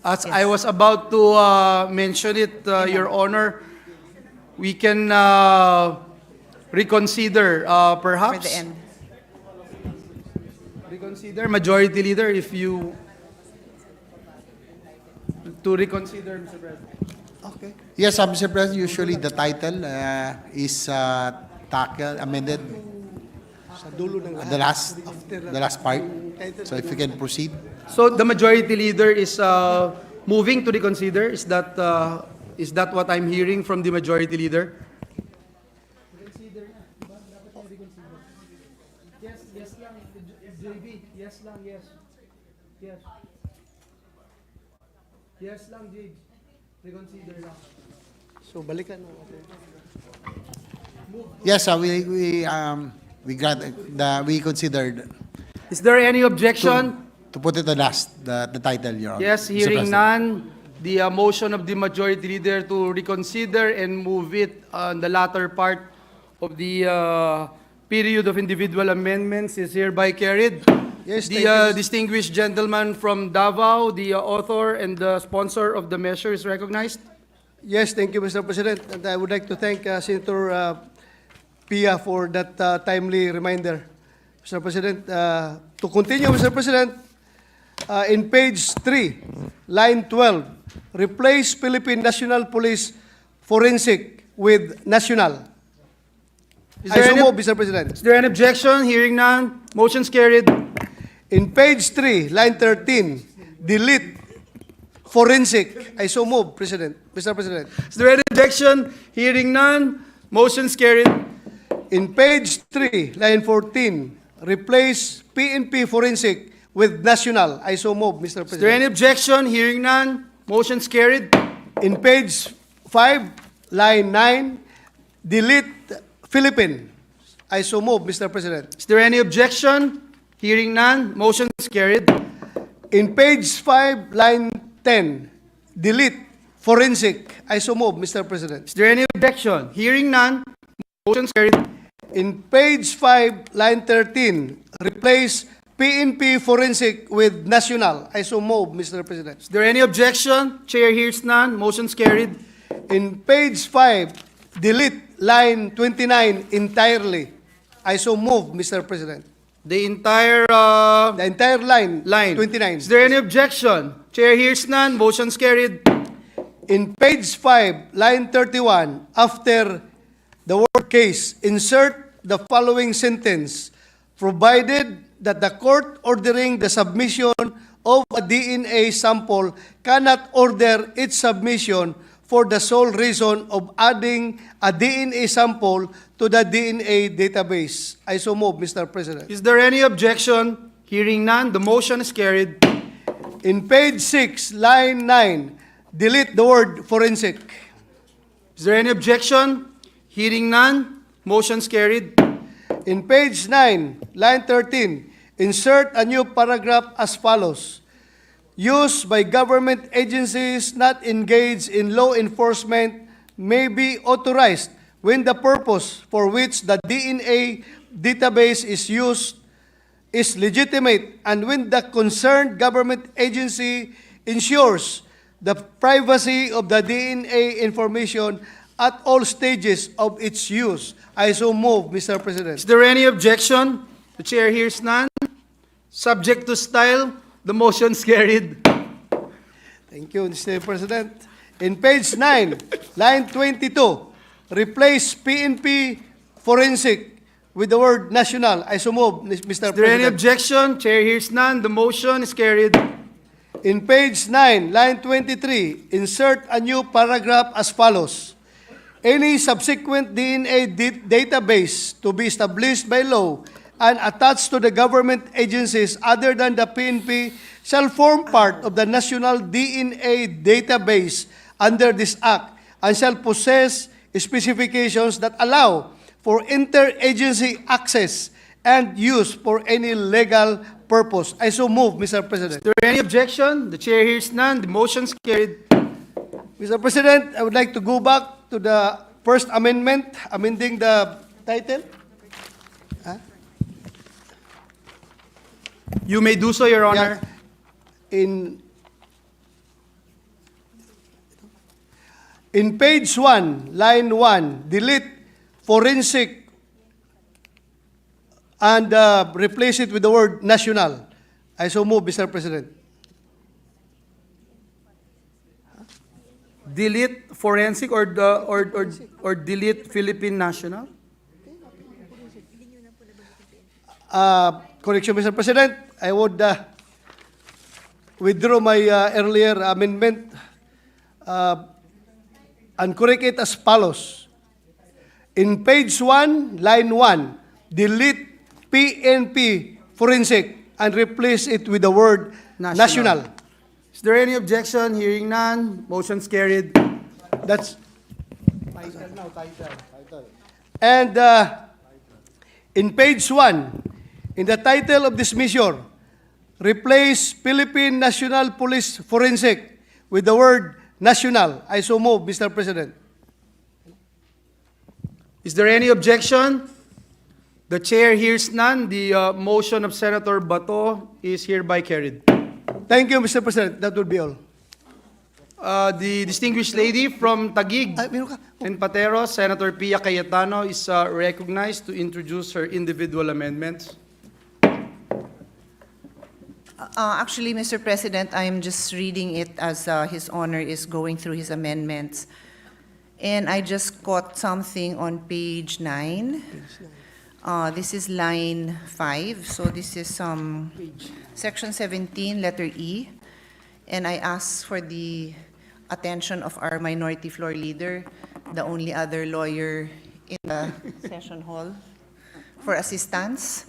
As I was about to mention it, Your Honor, we can reconsider, For perhaps. the end. Reconsider, Majority Leader, if you... To reconsider, Mr. President. Okay. Yes, Mr. President, usually the title is amended the last part. So if you can proceed. So the Majority Leader is moving to reconsider. Is that what I'm hearing from the Majority Leader? Yes lang, JB. Yes lang, yes. Yes. Yes lang, JB. Reconsider lang. So balikan mo. Yes, we considered Is there any objection? to put it the title, Your Honor. Yes, Mr. hearing President. none, the motion of the Majority Leader to reconsider and move it on the latter part of the period of individual amendments is hereby carried. Yes, The thank you. distinguished gentleman from Davao, the author and the sponsor of the measure, is recognized. Yes, thank you, Mr. President. And I would like to thank Senator Pia for that timely reminder. Mr. President, to continue, Mr. President, in page 3, line 12, replace Philippine National Police Forensic with National. Is I there so any- move, Mr. President. Is there an objection? Hearing none, motion's carried. In page 3, line 13, delete forensic. I so move, President. Mr. President. Is there any objection? Hearing none, motion's carried. In page 3, line 14, replace PNP forensic with national. I so move, Mr. Is there any President. objection? Hearing none, motion's carried. In page 5, line 9, delete Philippine. I so move, Mr. President. Is there any objection? Hearing none, motion is carried. In page 5, line 10, delete forensic. I so move, Mr. President. Is there any objection? Hearing none, motion is carried. In page 5, line 13, replace PNP forensic with national. I so move, Mr. President. Is there any objection? Chair hears none, motion is carried. In page 5, delete line 29 entirely. I so move, Mr. President. The entire The entire line, line. 29. Is there any objection? Chair hears none, motion is carried. In page 5, line 31, after the word case, insert the following sentence. Provided that the court ordering the submission of a DNA sample cannot order its submission for the sole reason of adding a DNA sample to the DNA database. I so move, Mr. President. Is there any objection? Hearing none, the motion is carried. In page 6, line 9, delete the word forensic. Is there any objection? Hearing none, motion is carried. In page 9, line 13, insert a new paragraph as follows. Use by government agencies not engaged in law enforcement may be authorized when the purpose for which the DNA database is used is legitimate and when the concerned government agency ensures the privacy of the DNA information at all stages of its use. I so move, Mr. Is President. there any objection? The chair hears none. Subject to style, the motion is carried. Thank you, Mr. President. In page 9, line 22, replace PNP forensic with the word national. I so move, Mr. Is there any President. objection? Chair hears none. The motion is carried. In page 9, line 23, insert a new paragraph as follows. Any subsequent DNA database to be established by law and attached to the government agencies other than the PNP shall form part of the national DNA database under this act and shall possess specifications that allow for interagency access and use for any legal purpose. I so move, Mr. President. Is there any objection? The chair hears none. The motion is carried. Mr. President, I would like to go back to the first amendment, amending the title. You may do so, Your Honor. In In page 1, line 1, delete forensic and replace it with the word national. I so move, Mr. President. Delete forensic or delete Philippine national? Correction, Mr. President, I would withdraw my earlier amendment and correct it as follows. In page 1, line 1, delete PNP forensic and replace it with the word national. Is there any objection? Hearing none, motion's carried. That's and in page 1, in the title of this measure, replace Philippine National Police Forensic with the word national. I so move, Mr. President. Is there any objection? The chair hears none. The motion of Senator Bato is hereby carried. Thank you, Mr. President. That would be all. The distinguished lady from Taguig Meron ka? and Patero, Senator Pia Cayetano, is recognized to introduce her individual amendments. Actually, Mr. President, I am just reading it as His Honor is going through his amendments. And I just caught something on page 9. This is line 5. So this is section 17, letter E. And I ask for the attention of our minority floor leader, the only other lawyer in the session hall, for assistance.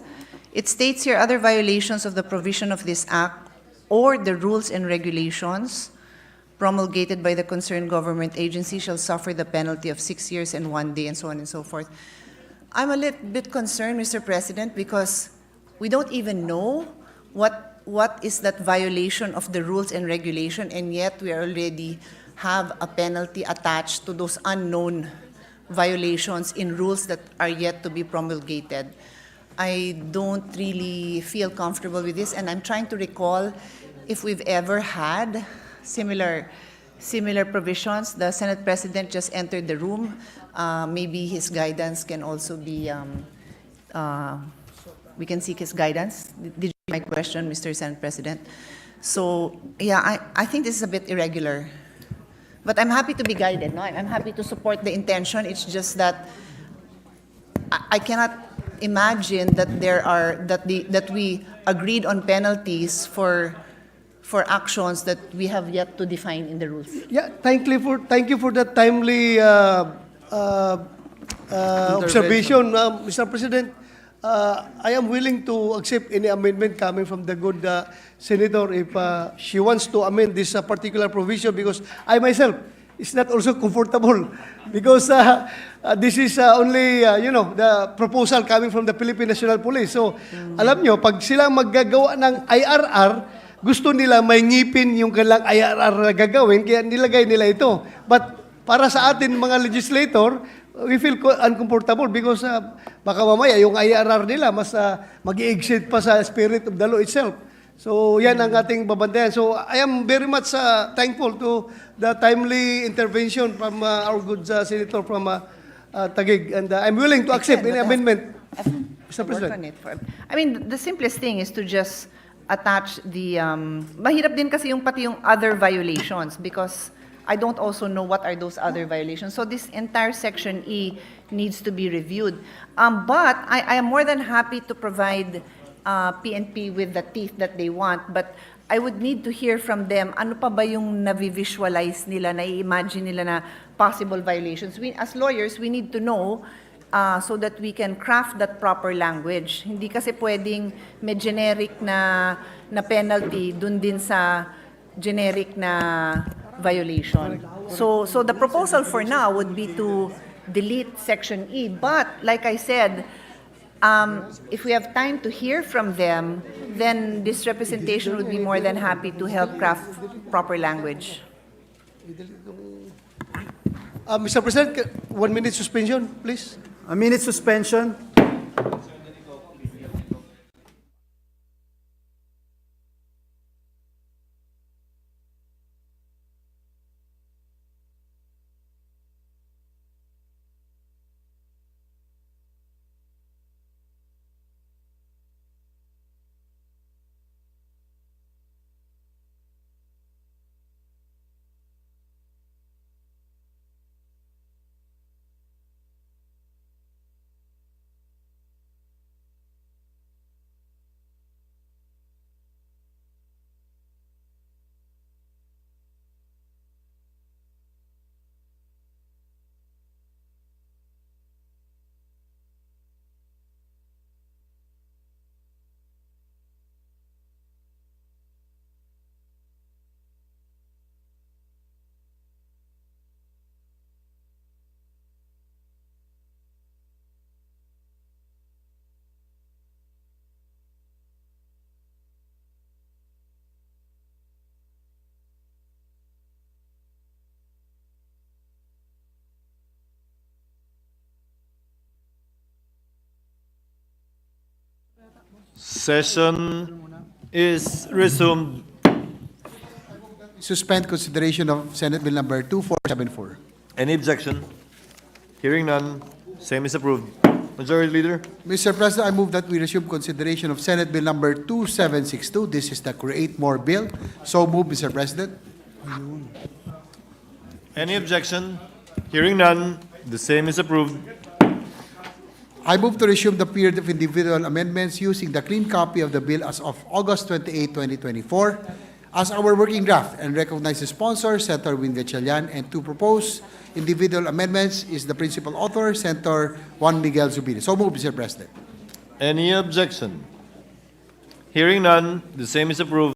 It states here, other violations of the provision of this act or the rules and regulations promulgated by the concerned government agency shall suffer the penalty of 6 years and 1 day, and so on and so forth. I'm a little bit concerned, Mr. President, because we don't even know what is that violation of the rules and regulation, and yet we already have a penalty attached to those unknown violations in rules that are yet to be promulgated. I don't really feel comfortable with this, and I'm trying to recall if we've ever had similar provisions. The Senate President just entered the room. Maybe his guidance can also be, we can seek his guidance. Did you hear my question, Mr. Senate President? So, yeah, I think this is a bit irregular. But I'm happy to be guided, no? I'm happy to support the intention. It's just that I cannot imagine that that we agreed on penalties for actions that we have yet to define in the rules. Yeah, thank you for that timely observation, Mr. President. I am willing to accept any amendment coming from the good senator if she wants to amend this particular provision, because I myself is not also comfortable because this is only the proposal coming from the Philippine National Police. So alam nyo, pag sila maggagawa ng IRR, gusto nila may ngipin yung kanilang IRR na gagawin, kaya nilagay nila ito. But para sa atin mga legislator, we feel uncomfortable because baka mamaya yung IRR nila mas mag-i-exceed pa sa spirit of the law itself. So yan ang ating babantayan. So I am very much thankful to the timely intervention from our good senator from Taguig, and I'm willing to accept any amendment. Mr. President. I mean, the simplest thing is to just attach the, mahirap din kasi yung pati yung other violations, because I don't also know what are those other violations. So this entire section E needs to be reviewed. But I am more than happy to provide PNP with the teeth that they want, but I would need to hear from them, ano pa ba yung na-visualize nila, na-imagine nila na possible violations. We, as lawyers, we need to know so that we can craft that proper language. Hindi kasi pwedeng may generic na penalty dun din sa generic na violation. So the proposal for now would be to delete section E. But like I said, if we have time to hear from them, then this representation would be more than happy to help craft proper language. Mr. President, 1 minute suspension, please. A minute suspension. Session is resumed. Suspend consideration of Senate Bill number 2474. Any objection? Hearing none, same is approved. Majority Leader? Mr. President, I move that we resume consideration of Senate Bill number 2762. This is the Create More Bill. So move, Mr. President. Any objection? Hearing none, the same is approved. I move to resume the period of individual amendments using the clean copy of the bill as of August 28, 2024 as our working draft and recognize the sponsor, Senator Win Gatchalian, and to propose individual amendments is the principal author, Senator Juan Miguel Zubiri. So move, Mr. President. Any objection? Hearing none, the same is approved.